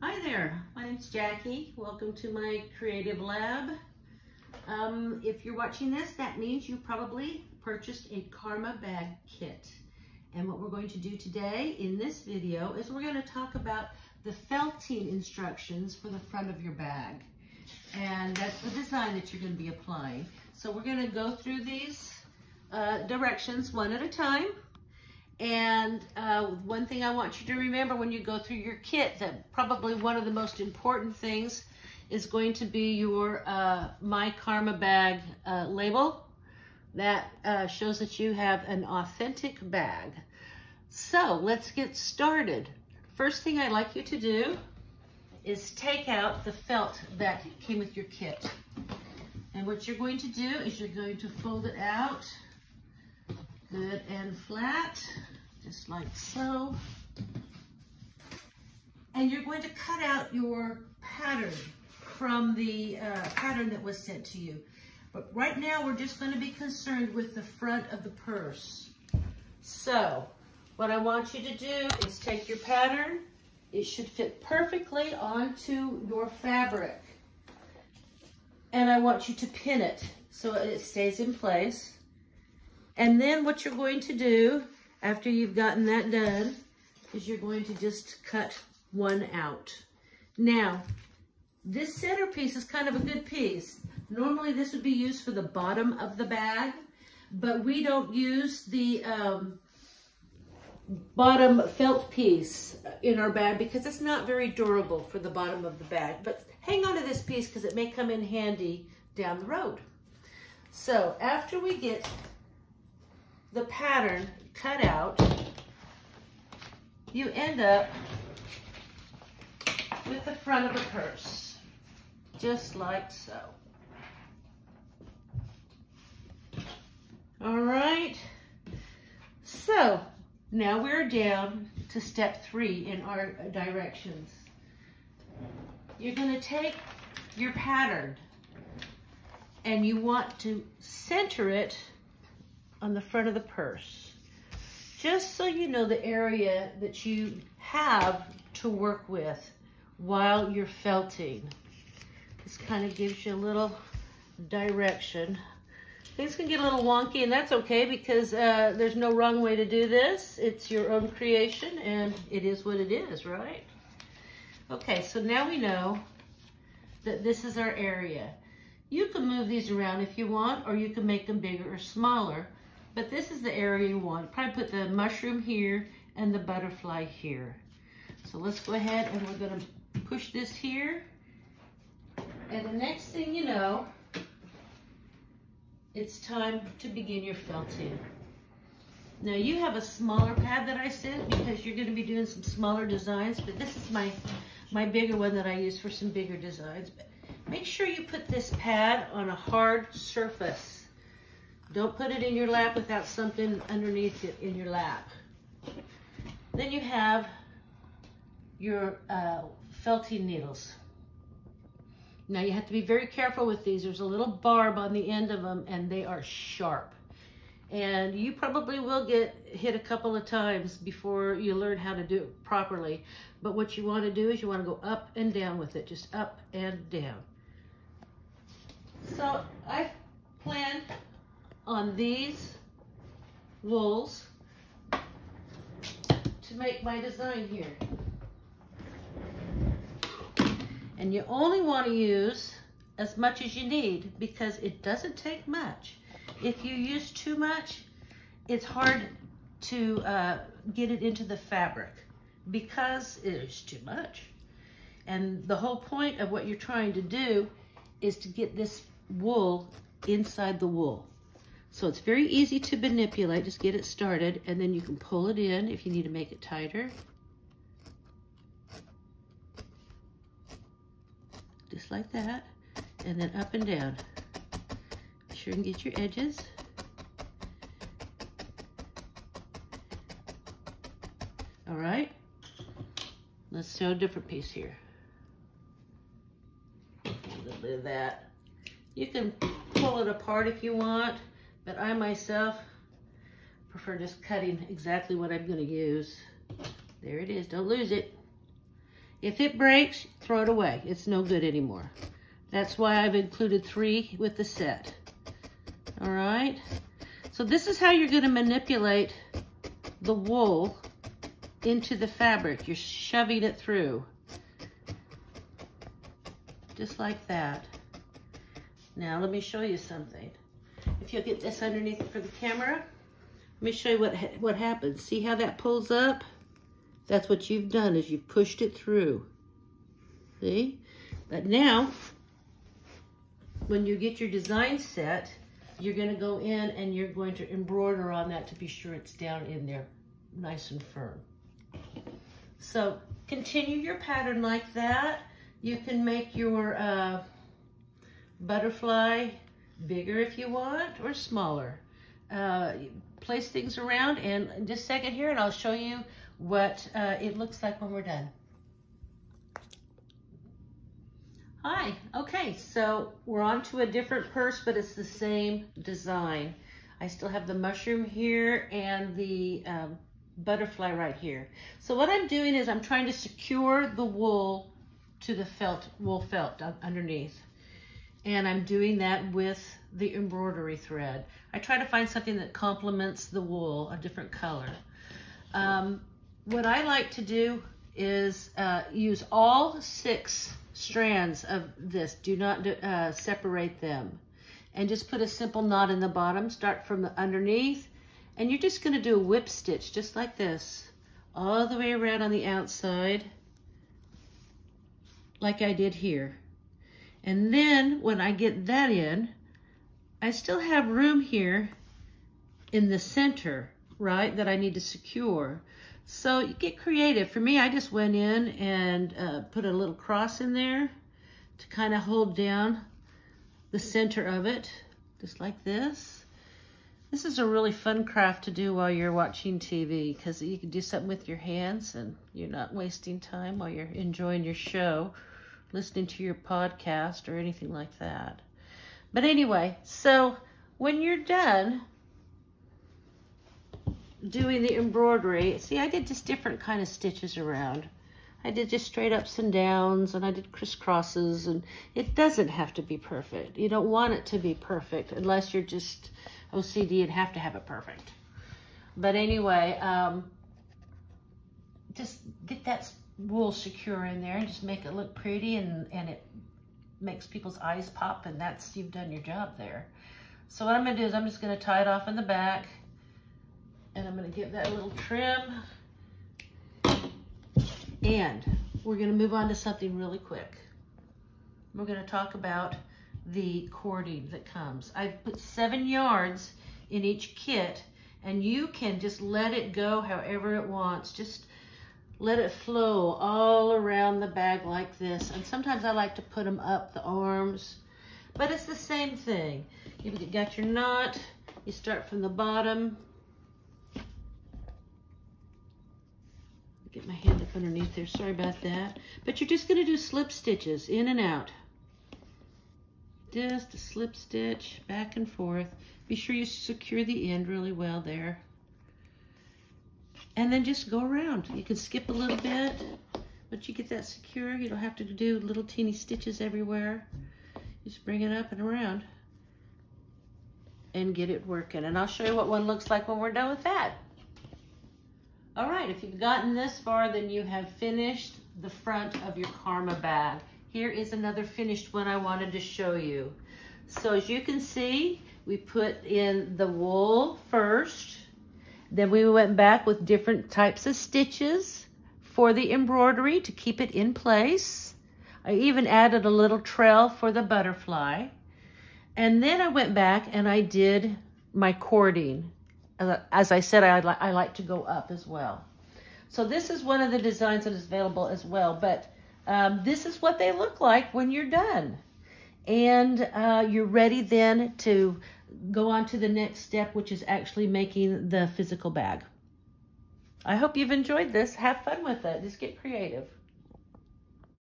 Hi there, my name's Jackie. Welcome to my creative lab. If you're watching this, that means you probably purchased a Karma bag kit. And what we're going to do today in this video is we're going to talk about the felting instructions for the front of your bag. And that's the design that you're going to be applying. So we're going to go through these directions one at a time. And one thing I want you to remember when you go through your kit, that probably one of the most important things is going to be your My Karma bag label. That shows that you have an authentic bag. So let's get started. First thing I'd like you to do is take out the felt that came with your kit. And what you're going to do is you're going to fold it out good and flat, just like so. And you're going to cut out your pattern from the pattern that was sent to you. But right now we're just going to be concerned with the front of the purse. So what I want you to do is take your pattern. It should fit perfectly onto your fabric. And I want you to pin it so it stays in place. And then what you're going to do after you've gotten that done is you're going to just cut one out. Now, this centerpiece is kind of a good piece. Normally this would be used for the bottom of the bag, but we don't use the bottom felt piece in our bag because it's not very durable for the bottom of the bag. But hang on to this piece because it may come in handy down the road. So after we get the pattern cut out, you end up with the front of the purse, just like so. All right, so now we're down to step 3 in our directions. You're going to take your pattern and you want to center it on the front of the purse, just so you know the area that you have to work with while you're felting. This kind of gives you a little direction. Things can get a little wonky, and that's okay because there's no wrong way to do this. It's your own creation, and it is what it is, right? Okay, so now we know that this is our area. You can move these around if you want, or you can make them bigger or smaller. But this is the area you want. Probably put the mushroom here and the butterfly here. So let's go ahead and we're going to push this here. And the next thing you know, it's time to begin your felting. Now you have a smaller pad that I sent because you're going to be doing some smaller designs, but this is my bigger one that I use for some bigger designs. But make sure you put this pad on a hard surface. Don't put it in your lap without something underneath it in your lap. Then you have your felting needles. Now you have to be very careful with these. There's a little barb on the end of them and they are sharp. And you probably will get hit a couple of times before you learn how to do it properly. But what you want to do is you want to go up and down with it, just up and down. So I've planned on these wools to make my design here. And you only want to use as much as you need because it doesn't take much. If you use too much, it's hard to get it into the fabric because it is too much. And the whole point of what you're trying to do is to get this wool inside the wool. So it's very easy to manipulate. Just get it started and then you can pull it in if you need to make it tighter. Just like that. And then up and down. Be sure and get your edges. All right. Let's do a different piece here. A little bit of that. You can pull it apart if you want. But I myself prefer just cutting exactly what I'm going to use. There it is. Don't lose it. If it breaks, throw it away. It's no good anymore. That's why I've included 3 with the set. All right. So this is how you're going to manipulate the wool into the fabric. You're shoving it through. Just like that. Now let me show you something. If you'll get this underneath for the camera, let me show you what happens. See how that pulls up? That's what you've done, is you've pushed it through. See? But now, when you get your design set, you're going to go in and you're going to embroider on that to be sure it's down in there nice and firm. So continue your pattern like that. You can make your butterfly bigger if you want, or smaller. Place things around, and just a second here and I'll show you what it looks like when we're done. Hi, okay, so we're on to a different purse, but it's the same design. I still have the mushroom here and the butterfly right here. So what I'm doing is I'm trying to secure the wool to the wool felt underneath. And I'm doing that with the embroidery thread. I try to find something that complements the wool, a different color. What I like to do is use all 6 strands of this. Do not separate them. And just put a simple knot in the bottom. Start from the underneath. And you're just going to do a whip stitch, just like this, all the way around on the outside, like I did here. And then when I get that in, I still have room here in the center, right, that I need to secure. So you get creative. For me, I just went in and put a little cross in there to kind of hold down the center of it, just like this. This is a really fun craft to do while you're watching TV, because you can do something with your hands and you're not wasting time while you're enjoying your show, listening to your podcast or anything like that. But anyway, so when you're done doing the embroidery, see, I did just different kind of stitches around. I did just straight ups and downs, and I did crisscrosses, and it doesn't have to be perfect. You don't want it to be perfect unless you're just OCD and have to have it perfect. But anyway, just get that wool secure in there and just make it look pretty, and it makes people's eyes pop, and that's, you've done your job there. So what I'm going to do is I'm just going to tie it off in the back, and I'm going to give that a little trim, and we're going to move on to something really quick. We're going to talk about the cording that comes. I've put 7 yards in each kit, and you can just let it go however it wants. Just let it flow all around the bag like this. And sometimes I like to put them up the arms, but it's the same thing. You've got your knot, you start from the bottom. Get my hand up underneath there, sorry about that. But you're just gonna do slip stitches in and out. Just a slip stitch back and forth. Be sure you secure the end really well there. And then just go around. You can skip a little bit, but you get that secure. You don't have to do little teeny stitches everywhere. Just bring it up and around and get it working. And I'll show you what one looks like when we're done with that. All right, if you've gotten this far, then you have finished the front of your Karma bag. Here is another finished one I wanted to show you. So as you can see, we put in the wool first. Then we went back with different types of stitches for the embroidery to keep it in place. I even added a little trail for the butterfly. And then I went back and I did my cording. As I said, I like to go up as well. So this is one of the designs that is available as well, but this is what they look like when you're done. And you're ready then to go on to the next step, which is actually making the physical bag. I hope you've enjoyed this. Have fun with it. Just get creative.